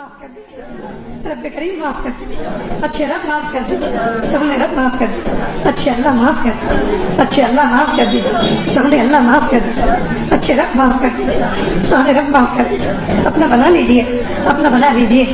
माफ कर दीजिए, रब करीम माफ कर दीजिए, अच्छे रब माफ कर दीजिए, सोहने रब माफ कर दीजिए, अच्छे अल्लाह माफ कर दीजिए, अच्छे अल्लाह माफ कर दीजिए, सोहने अल्लाह माफ कर दीजिए, अच्छे रब माफ कर दीजिए, सोहने रब माफ कर दीजिए। अपना बना लीजिए, अपना बना लीजिए,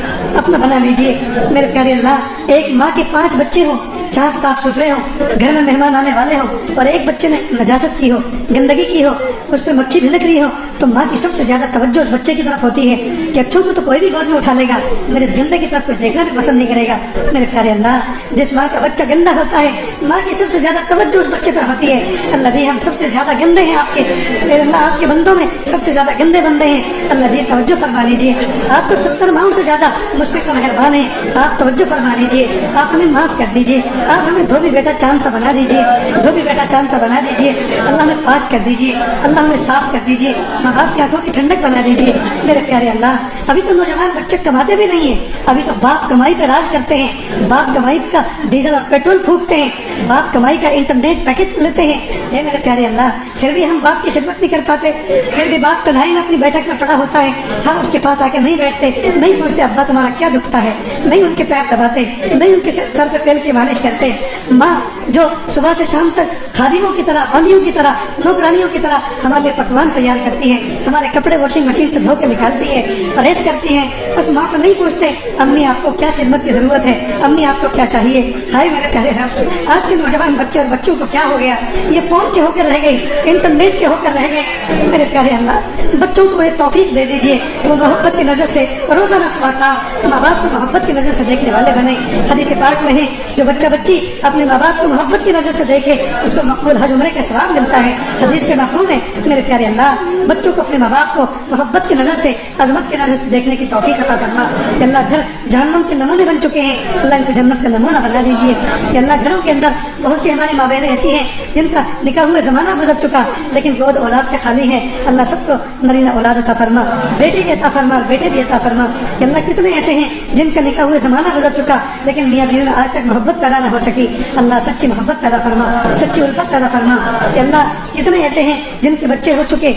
अपना बना लीजिए। मेरे प्यारे अल्लाह, एक माँ के 5 बच्चे हों, 4 साफ सुथरे हो, घर में मेहमान आने वाले हो, और एक बच्चे ने नजासत की हो, गंदगी की हो, उस पर मक्खी भिनक रही हो, तो माँ की सबसे ज्यादा तवज्जो उस बच्चे की तरफ होती है कि अच्छों को तो कोई भी गोद में उठा लेगा, मेरे इस गंदे की तरफ कोई देखना भी पसंद नहीं करेगा। मेरे प्यारे अल्लाह, जिस माँ का बच्चा गंदा होता है, माँ की सबसे ज्यादा तवज्जो उस बच्चे पर होती है। अल्लाह जी, हम सबसे ज्यादा गंदे हैं आपके, मेरे अल्लाह आपके बंदों में सबसे ज्यादा गंदे बंदे हैं। अल्लाह जी तवज्जो फरमा लीजिए, आप तो 70 माओं से ज्यादा मुझ पर मेहरबान हैं, आप तवज्जो फरमा लीजिए, आप हमें माफ कर दीजिए, आप हमें धोबी बेटा चांद सा बना दीजिए, धोबी बेटा चांद सा बना दीजिए। अल्लाह हमें पाक कर दीजिए, अल्लाह हमें साफ कर दीजिए, माँ बाप की आंखों की ठंडक बना दीजिए। मेरे प्यारे अल्लाह, अभी तो नौजवान बच्चे कमाते भी नहीं है, अभी तो बाप कमाई पर राज करते हैं, बाप कमाई का डीजल और पेट्रोल फूकते हैं, बाप कमाई का इंटरनेट पैकेज लेते हैं। हे मेरे प्यारे अल्लाह, फिर भी हम बाप की खिदमत नहीं कर पाते, फिर भी बाप तन्हाई में अपनी बैठक में पड़ा होता है, हम उसके पास आके नहीं बैठते, नहीं पूछते अब्बा तुम्हारा क्या दुखता है, नहीं उनके पैर दबाते, नहीं उनके सर पे तेल की मालिश करते। माँ जो सुबह से शाम तक खादिमों की तरह, बांदियों की तरह, नौकरानियों की तरह हमारे लिए पकवान तैयार करती है, हमारे कपड़े वॉशिंग मशीन से धो के निकालती है, परहेज करती है, उस माँ को नहीं पूछते अम्मी आपको क्या खिदमत की ज़रूरत है, अम्मी आपको क्या चाहिए। हाय मेरे प्यारे रब, आज के नौजवान बच्चे और बच्चों को क्या हो गया, ये फ़ोन के होकर रह गए, इंटरनेट के होकर रह गए। मेरे प्यारे अल्लाह, बच्चों को एक तौफीक दे दीजिए, वो मोहब्बत की नज़र से रोज़ाना सुबह शाम माँ बाप को मोहब्बत की नज़र से देखने वाले बने। हदीस पाक में है, जो बच्चा बच्ची अपने माँ बाप को मोहब्बत की नज़र से देखे उसको मकबूल हज उम्रे का सवाब मिलता है। हदीस के मफ़हूम है मेरे प्यारे अल्लाह, बच्चों को अपने माँ बाप को मोहब्बत की नज़र से, अज़मत की नज़र से देखने की तौफीक अता फरमा। अल्लाह, घर जहन्नम के नमूने बन चुके हैं, अल्लाह इनको जन्नत का नमूना बना दीजिए। अल्लाह, घरों के अंदर बहुत सी हमारी माँ बहनें ऐसी हैं जिनका निकाह हुए ज़माना गुजर चुका, लेकिन गोद औलाद से खाली है। अल्लाह सबको नरीना औलाद अता फरमा, बेटी भी अता फरमा, बेटे भी अता फरमा। अल्लाह, कितने ऐसे हैं जिनका निकाह हुए ज़माना गुजर चुका, लेकिन मियाँ बीवी में आज तक मोहब्बत पैदा न हो सकी। अल्लाह सच्ची मोहब्बत पैदा फरमा, सच्ची उल्फत पैदा फरमा। अल्लाह, कितने ऐसे हैं जिनके बच्चे हो चुके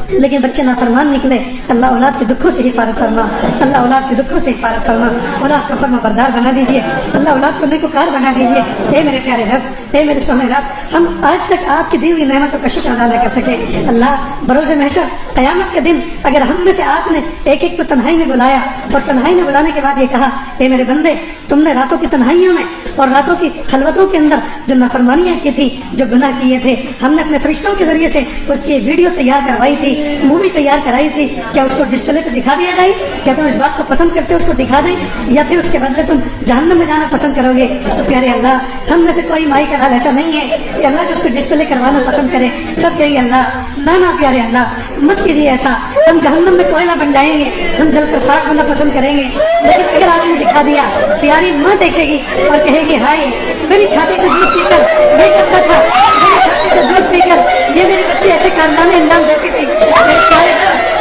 लेकिन बच्चे नाफरमान निकले, अल्लाह औलाद के दुखों से हिफाजत फरमा, अल्लाह औलाद के दुखों से हिफाजत फरमा, औलाद को फरमा बरदार बना दीजिए, अल्लाह औलाद को नेकोकार बना दीजिए। हे मेरे प्यारे रब, हे मेरे सोने रब, हम आज तक आपकी दी हुई नेमतों का शुक्र अदा न कर सके। अल्लाह, बरोज़ महशर क़यामत के दिन अगर हम में से आपने एक एक को तन्हाई में बुलाया और तन्हाई में बुलाने के बाद ये कहा, हे मेरे बंदे, तुमने रातों की तन्हाइयों में और रातों की खलवतों के अंदर जो नाफरमानियाँ की थी, जो गुनाह किए थे, हमने अपने फरिश्तों के जरिए से उसकी वीडियो तैयार करवाई थी, मूवी तैयार कराई थी, क्या उसको डिस्प्ले पे दिखा दिया जाए? क्या तुम इस बात को पसंद करते हो उसको दिखा दें, या फिर उसके बदले तुम जहन्नम में जाना पसंद करोगे? तो प्यारे अल्लाह, हम में से कोई माई का हाल ऐसा नहीं है कि अल्लाह जो उसको डिस्प्ले करवाना पसंद करे। सब कहेंगे अल्लाह ना ना प्यारे अल्लाह मत कीजिए ऐसा, हम जहन्नम में कोयला बन जाएंगे, हम जलकर खाक होना पसंद करेंगे। लेकिन अगर आपने दिखा दिया, प्यारी माँ देखेगी और कहेगी हाय मेरी छाती से दूध पीकर ये करता था, मेरी छाती से दूध पीकर ये मेरी बच्ची ऐसे कारनामे अंजाम देती थी।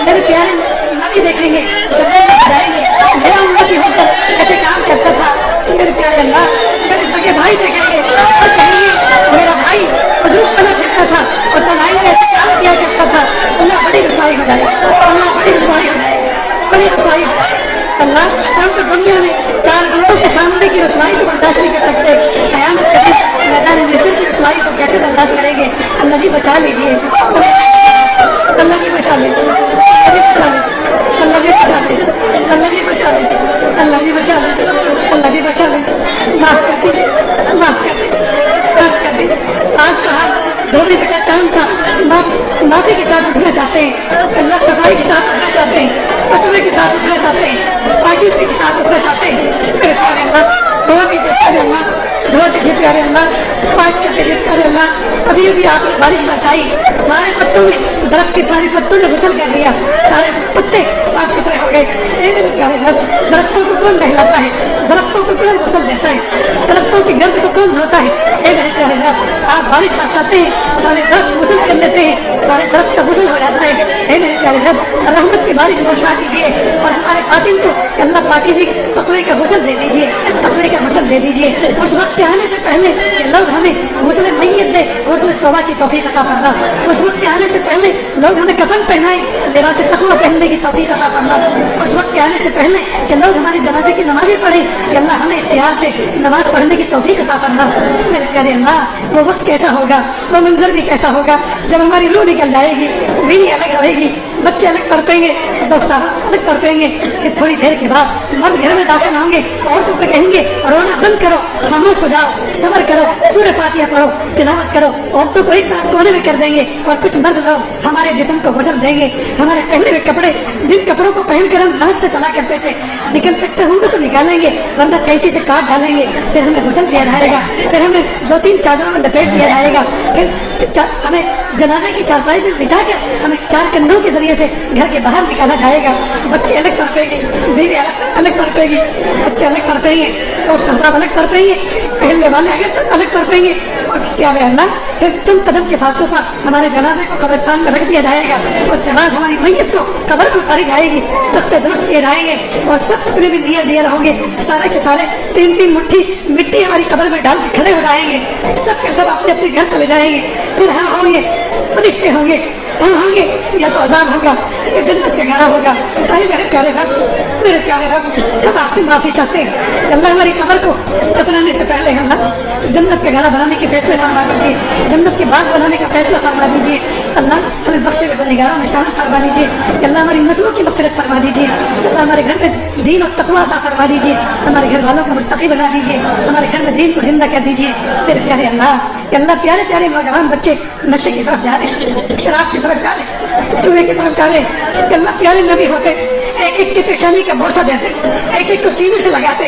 मेरे प्यारे नबी देखेंगे, जाएंगे मेरा उम्मती होकर ऐसे काम करता था। मेरे प्यारे अल्लाह, मेरे सगे भाई देखेंगे और कहेंगे मेरा भाई हुजूर बना फिरता था और तन्हाई में ऐसे काम किया करता था। अल्लाह, बड़ी रसवाई हो जाए, अल्लाह बड़ी रसवाई हो जाए, बड़ी रसवाई हो जाए। अल्लाह, हम तो दुनिया में 4 लोगों के सामने की रसवाई को बर्दाश्त नहीं कर सकते, क़यामत के दिन मैदान महशर की रसवाई को कैसे बर्दाश्त करेंगे? अल्लाह जी बचा लीजिए, अल्लाह जी बचा लीजिए, अल्लाह जी बचा लीजिए, अल्लाह जी बचा लीजिए, अल्लाह जी बचा लीजिए, अल्लाह जी बचा लीजिए। माफ़ कर दीजिए, माफ़ कर दीजिए, माफ़ कर दीजिए। आज तो हम धोबी बेटा चांद सा माफ़ी के साथ उठना चाहते हैं, अल्लाह सफाई के साथ उठना चाहते हैं, तकवे के साथ उठना चाहते हैं, पाकीज़गी के साथ उठना चाहते हैं। मेरे प्यारे अल्लाह, धो दीजिए प्यारे अल्लाह, धो दीजिए प्यारे अल्लाह, पाक कर दीजिए प्यारे अल्लाह। अभी अभी आपने बारिश बरसाई, सारे पत्तों में, दरख्त के सारे पत्तों ने गुसल कर दिया, सारे पत्ते साफ सुथरे हो गए। मेरे प्यारे रब, दरख्तों को कौन नहलाता है, दरख्तों को कौन गुसल देता है, दरख्तों की गर्द को कौन धोता है? मेरे प्यारे रब, आप बारिश बरसाते हैं, सारे दरख्त गुसल कर लेते हैं, सारे दरख्त का गुसल हो जाता है। मेरे प्यारे रब, रहमत की बारिश बरसा दीजिए और हमारे बातिन को अल्लाह पाकीज़गी तक़वे का गुसल दे दीजिए, तक़वे का गुसल दे दीजिए। उस वक्त आने से पहले कि लोग हमें गुस्ल मैयत दे, गस्ल तौबा की तौफीक अता फरमा। उस वक्त के आने से पहले लोग हमें कफन पहनाए, लिबास तकवा पहनने की तौफीक अता फरमा। उस वक्त के आने से पहले कि लोग हमारी जनाजे की नमाजें पढ़े, कि अल्लाह हमें इख्तियार से नमाज पढ़ने की तौफीक अता फरमा। मेरे प्यारे अल्लाह, वो वक्त कैसा होगा, वो मंजर भी कैसा होगा जब हमारी रूह निकल जाएगी, बीवी अलग रहेगी, बच्चे अलग तड़पेंगे, दोस्त अलग तड़पेंगे। कि थोड़ी देर के बाद मर्द घर में दाखिल होंगे, औरतों को कहेंगे रोना बंद करो, खामोश हो जाओ, सब्र करो, सूरह फातिहा पढ़ो, तिलावत करो। औरतों को एक तरफ कोने में कर देंगे और कुछ मर्द लोग हमारे जिस्म को गुसल देंगे। हमारे पहने हुए कपड़े, जिन कपड़ों को पहनकर हम हाथ से चला करते थे, निकल सकते होंगे तो निकालेंगे, वरना कैंची से काट डालेंगे। फिर हमें गुसल दिया जाएगा, फिर हमें 2-3 चादरों में लपेट दिया जाएगा, फिर हमें जनाजे की चारपाई में लिटा कर हमें 4 कंधों के जरिए से घर के बाहर निकाला जाएगा। बच्चे अलग तड़पेंगे, बीवी अलग तड़पेगी, बच्चे अलग तड़पेंगे, दोस्त अलग तड़पेंगे, पहनने वाले अलग तड़पेंगे। और क्या अल्लाह, फिर तुम कदम के फासलों पर हमारे जनाजे को कब्रिस्तान में रख दिया जाएगा। उसके बाद हमारी मैयत को कब्र में उतारी जाएगी, तख्ते दुरुस्त किए जाएंगे और सब टुकड़े भी दिए होंगे। सारे के सारे 3-3 मुट्ठी मिट्टी हमारी कब्र में डाल के खड़े हो जाएंगे। सब के सब अपने अपने घर चले जाएंगे। फिर हम होंगे, फरिश्ते होंगे, हम होंगे, या तो अजाब होगा, या जन्नत का गाना होगा। मेरे प्यारे रब, मेरे प्यारे रब, हम आपसे माफ़ी चाहते हैं। अल्लाह हमारी कब्र को दफनाने से पहले अल्लाह जन्नत का गाना बनाने के फैसले फरमा दीजिए, जन्नत के बाग बनाने का फैसला फरमा दीजिए। अल्लाह हमें बख्शे हुए गुनहगारों में शामिल फरमा दीजिए। अल्लाह हमारी नस्लों की मग़फ़िरत फरमा दीजिए। अल्लाह हमारे घर में दीन और तक़वा अता फरमा दीजिए। हमारे घर वालों को मुत्तक़ी बना दीजिए। हमारे घर में दीन को जिंदा कर दीजिए। मेरे प्यारे अल्लाह, अल्लाह प्यारे प्यारे नौजवान बच्चे नशे की तरफ जा रहे हैं, शराब की तरफ जा रहे हैं, चूहे की तरफ जा रहे हैं। अल्लाह प्यारे नबी होते एक एक की पेशानी का बोसा देते, एक एक को सीने से लगाते,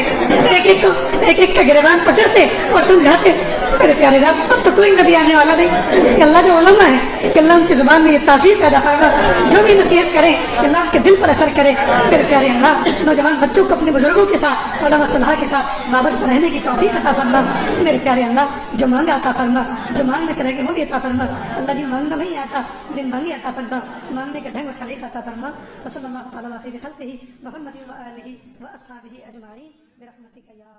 एक एक का गिरबान पकड़ते और समझाते। मेरे प्यारे रब, अब तो कोई नबी आने वाला नहीं। अल्लाह जो उलमा है, अल्लाह उनकी जुबान में ये तासीर पैदा फरमा, जो भी नसीहत करे अल्लाह उनके दिल पर असर करे। मेरे प्यारे अल्लाह, नौजवान बच्चों को अपने बुजुर्गों के साथ, उलमा सलाह के साथ वाबस्ता रहने की तौफीक अता फरमा। मेरे प्यारे अल्लाह, जो मांगा अता फरमा, जो मांगने चलेंगे वो भी अता फरमा। अल्लाह जी मांगना नहीं आता, बिन मांगे अता फरमा, मांगने का ढंग और सलीका अता फरमा। वसल्लल्लाहु तआला अला खैरि खल्क़िही मुहम्मदिन व आलिही व अस्हाबिही अजमाईन बिरहमतिका या